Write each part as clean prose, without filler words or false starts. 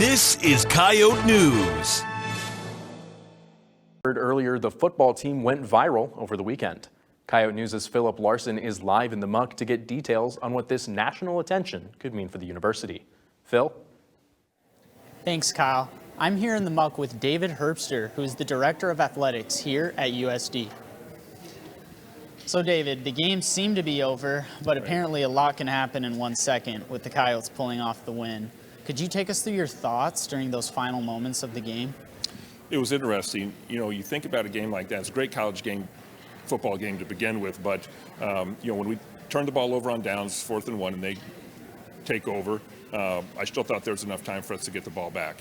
This is Coyote News. Earlier, the football team went viral over the weekend. Coyote News' Philip Larson is live in the muck to get details on what this national attention could mean for the university. Phil? Thanks, Kyle. I'm here in the muck with David Herbster, who's the Director of Athletics here at USD. So David, the game seemed to be over, but apparently a lot can happen in 1 second with the Coyotes pulling off the win. Could you take us through your thoughts during those final moments of the game? It was interesting. You know, you think about a game like that. It's a great college game, football game to begin with, but when we turned the ball over on downs, 4th and 1, and they take over, I still thought there was enough time for us to get the ball back.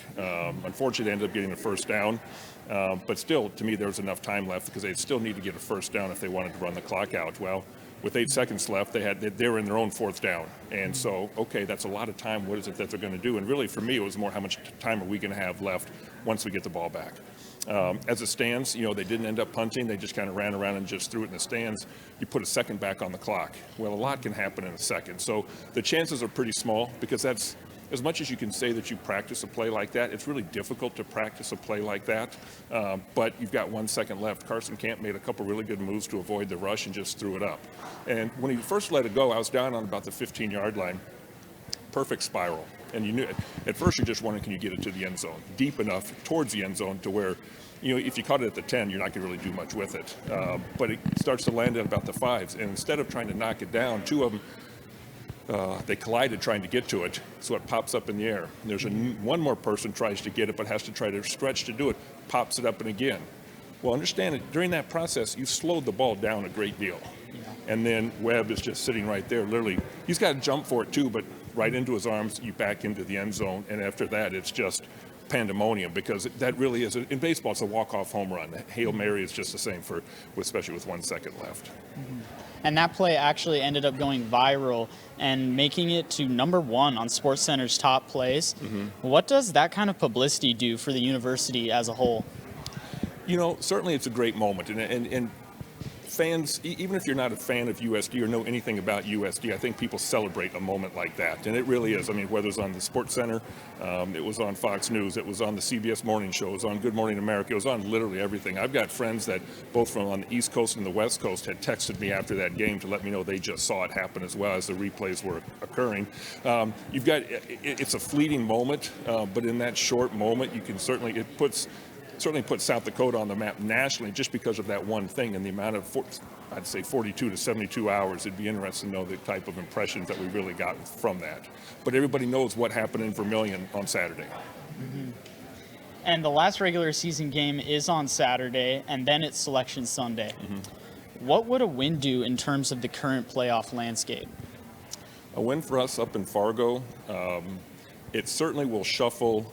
Unfortunately, they ended up getting a first down, but still, to me, there was enough time left because they still need to get a first down if they wanted to run the clock out. Well, with 8 seconds left, they were in their own 4th down, and so okay, that's a lot of time. What is it that they're going to do? And really, for me, it was more how much time are we going to have left once we get the ball back. As it stands, they didn't end up punting. They just kind of ran around and just threw it in the stands. You put a second back on the clock. Well, a lot can happen in a second. So the chances are pretty small because that's, as much as you can say that you practice a play like that, it's really difficult to practice a play like that. But you've got 1 second left. Carson Camp made a couple really good moves to avoid the rush and just threw it up. And when he first let it go, I was down on about the 15-yard line. Perfect spiral. And you knew at first you're just wondering, can you get it to the end zone deep enough towards the end zone to where, if you caught it at the 10, you're not going to really do much with it. But it starts to land at about the 5s. And instead of trying to knock it down, 2 of them, they collided trying to get to it, so it pops up in the air. And there's one more person tries to get it, but has to try to stretch to do it, pops it up and again. Well, understand that during that process, you've slowed the ball down a great deal. And then Webb is just sitting right there, literally. He's got to jump for it too, but right into his arms, you back into the end zone, and after that, it's just pandemonium because that really is, in baseball, it's a walk-off home run. Hail Mary is just the same especially with 1 second left. Mm-hmm. And that play actually ended up going viral and making it to #1 on SportsCenter's top plays. Mm-hmm. What does that kind of publicity do for the university as a whole? Certainly it's a great moment, and fans, even if you're not a fan of USD or know anything about USD, I think people celebrate a moment like that, and it really is. I mean, whether it's on the SportsCenter, it was on Fox News, it was on the CBS Morning Show, it was on Good Morning America, it was on literally everything. I've got friends that both from on the East Coast and the West Coast had texted me after that game to let me know they just saw it happen as well as the replays were occurring. It's a fleeting moment, but in that short moment, you can certainly put South Dakota on the map nationally just because of that one thing and the amount of, I'd say 42 to 72 hours. It'd be interesting to know the type of impressions that we really got from that. But everybody knows what happened in Vermillion on Saturday. Mm-hmm. And the last regular season game is on Saturday, and then it's Selection Sunday. Mm-hmm. What would a win do in terms of the current playoff landscape? A win for us up in Fargo, it certainly will shuffle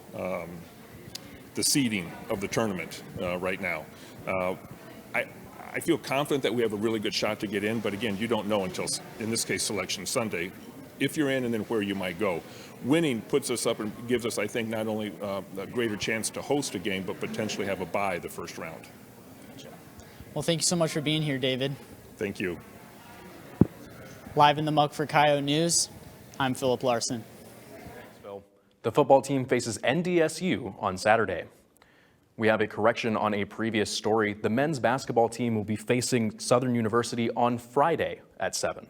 the seeding of the tournament right now. I feel confident that we have a really good shot to get in, but again, you don't know until, in this case, Selection Sunday, if you're in and then where you might go. Winning puts us up and gives us, I think, not only a greater chance to host a game, but potentially have a bye the first round. Well, thank you so much for being here, David. Thank you. Live in the muck for Coyote News, I'm Philip Larson. The football team faces NDSU on Saturday. We have a correction on a previous story. The men's basketball team will be facing Southern University on Friday at 7.